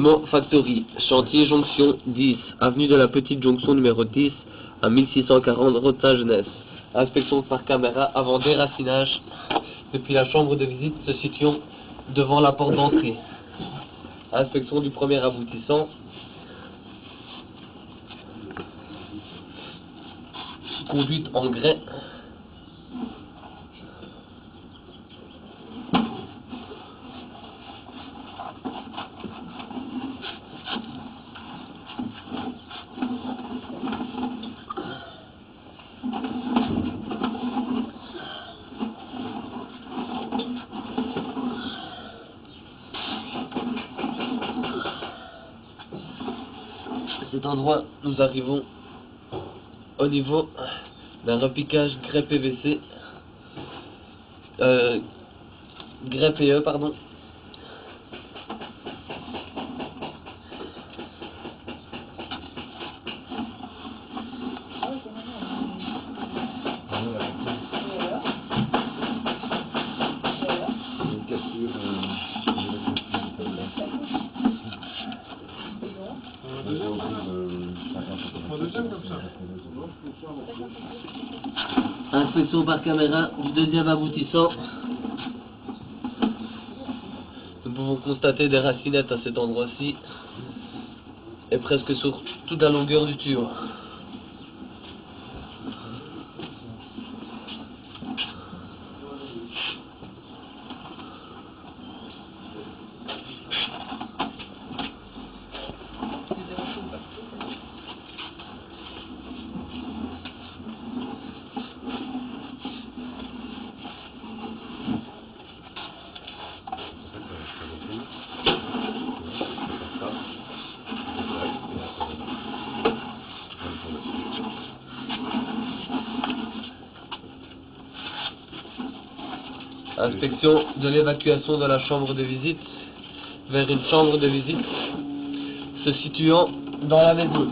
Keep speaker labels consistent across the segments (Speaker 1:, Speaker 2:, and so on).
Speaker 1: Bâtiment Factory, chantier jonction 10, avenue de la Petite Jonction numéro 10 à 1640 route Saint-Genès. Inspection par caméra avant déracinage depuis la chambre de visite se situant devant la porte d'entrée. Inspection du premier aboutissant. Conduite en grès. À cet endroit, nous arrivons au niveau d'un repiquage grès PVC, grès PE, pardon. Inspection par caméra du deuxième aboutissant. Nous pouvons constater des racinettes à cet endroit-ci et presque sur toute la longueur du tuyau. Inspection de l'évacuation de la chambre de visite vers une chambre de visite se situant dans la maison.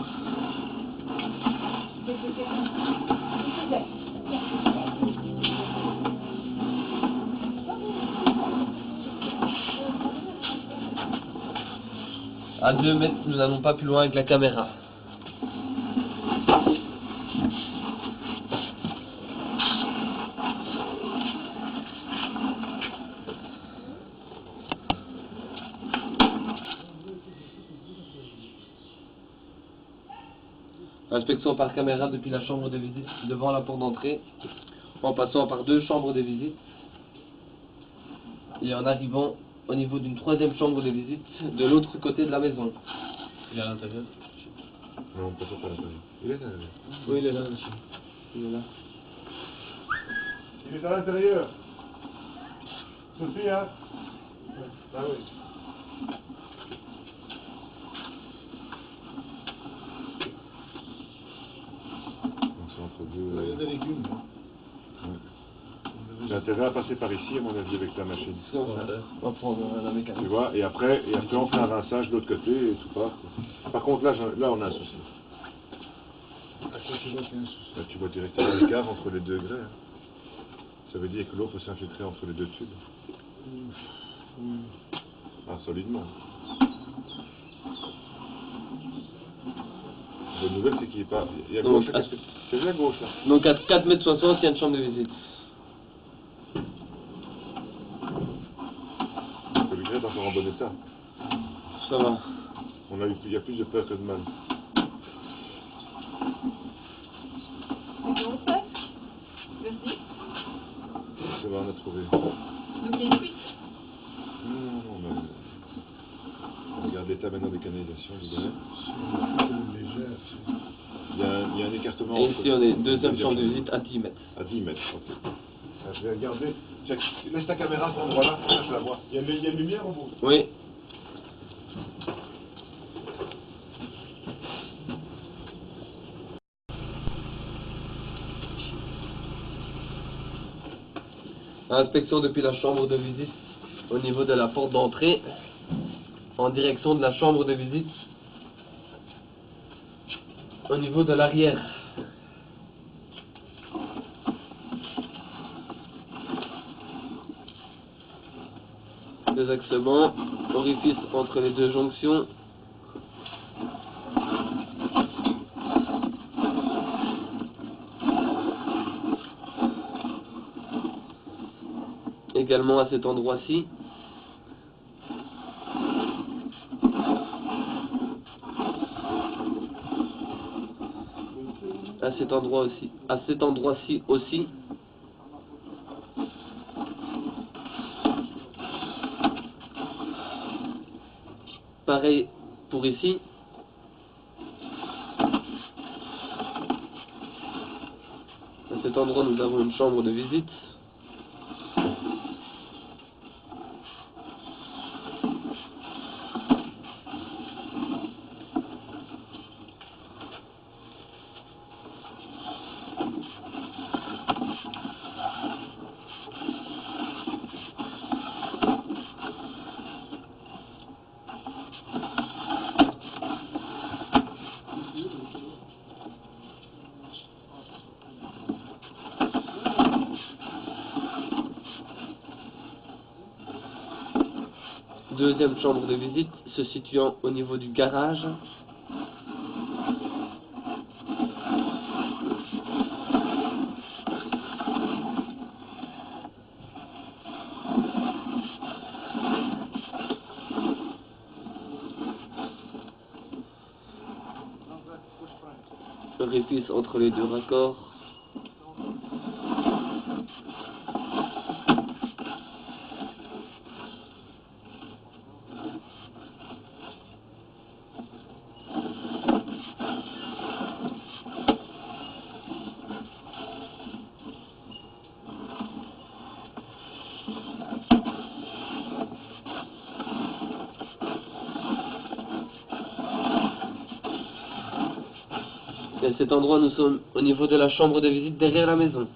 Speaker 1: À 2 mètres, nous n'allons pas plus loin avec la caméra. Inspection par caméra depuis la chambre de visite devant la porte d'entrée, en passant par 2 chambres de visite et en arrivant au niveau d'une 3e chambre de visite de l'autre côté de la maison.
Speaker 2: Il est à l'intérieur?
Speaker 3: Non, peut-être pas à l'intérieur. Il est à l'intérieur.
Speaker 1: Oui, il est là, monsieur. Il est là.
Speaker 4: Il est à l'intérieur. Sophie, hein? Ah oui.
Speaker 3: Donc c'est entre deux.
Speaker 4: Il y a des légumes.
Speaker 3: Ouais. J'ai intérêt à passer par ici, à mon avis, avec la machine.
Speaker 1: On va prendre la mécanique.
Speaker 3: Tu vois, et après on fait un rinçage de l'autre côté et tout part. Par contre, là on a un souci.
Speaker 4: À quoi tu vois qu'il y a un souci?
Speaker 3: Là, tu vois directement l'écart entre les deux grès. Hein. Ça veut dire que l'eau peut s'infiltrer entre les deux tubes. Ah, solidement. La bonne nouvelle, c'est qu'il n'est pas... Il y a gauche, là, c'est bien gauche, là.
Speaker 1: Donc à 4,60 m, il y a une chambre de visite.
Speaker 3: Le grès est encore en bon état.
Speaker 1: Ça va.
Speaker 3: Il y a plus de peur que de mal.
Speaker 5: Merci.
Speaker 3: Ça va, on a trouvé.
Speaker 5: Donc il y a une fuite.
Speaker 3: Non, mais... On regarde l'état maintenant des canalisations, je dirais. Il y a un écartement.
Speaker 1: Et ici, on est 2e chambre de visite à 10 mètres.
Speaker 3: À 10 mètres, ok.
Speaker 4: Je vais regarder. Tiens, laisse ta caméra à cet endroit-là, je la vois. Il y a une lumière au bout.
Speaker 1: Oui. Inspection depuis la chambre de visite au niveau de la porte d'entrée en direction de la chambre de visite au niveau de l'arrière. Deux axements, orifice entre les deux jonctions, également à cet endroit-ci. À cet endroit-ci aussi. Pareil pour ici. À cet endroit, nous avons une chambre de visite. Deuxième chambre de visite se situant au niveau du garage. Orifice entre les deux raccords. Et à cet endroit, nous sommes au niveau de la chambre de visite derrière la maison.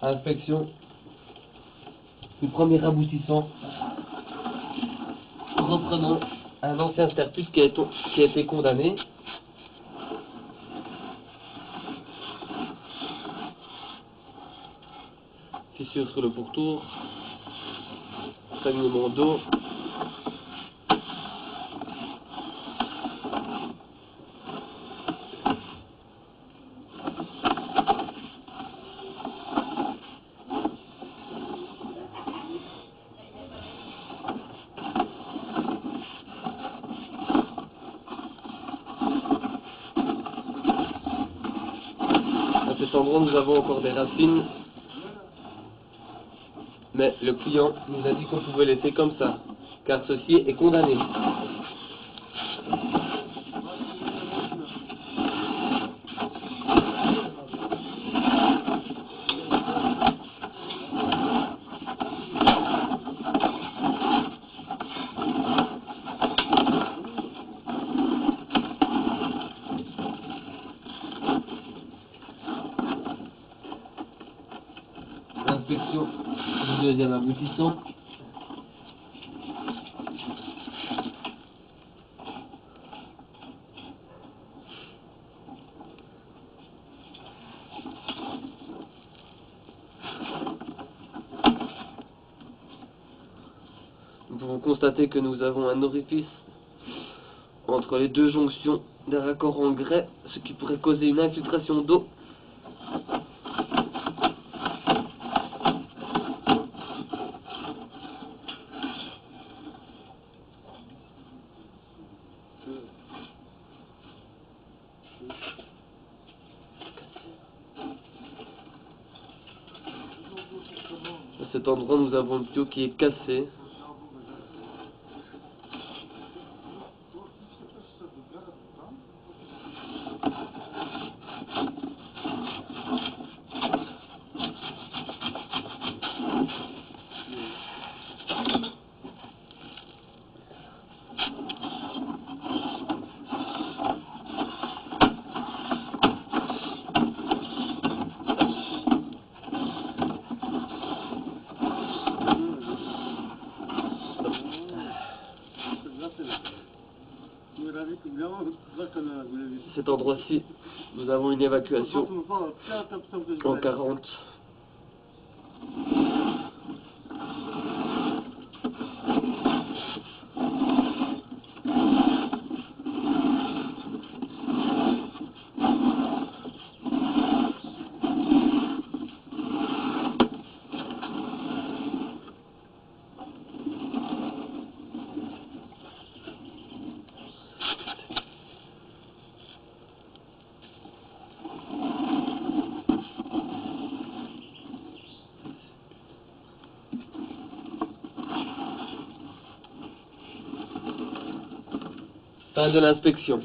Speaker 1: Inspection du premier aboutissant. Reprenons un ancien sterpus qui a été condamné. Fissure sur le pourtour. Saignement d'eau. À cet endroit, nous avons encore des racines, mais le client nous a dit qu'on pouvait laisser comme ça, car ceci est condamné. Inspection du deuxième aboutissant. Nous pouvons constater que nous avons un orifice entre les deux jonctions des raccords en grès, ce qui pourrait causer une infiltration d'eau. cet endroit, nous avons le tuyau qui est cassé. Cet endroit-ci, nous avons une évacuation en 40. Fin de l'inspection.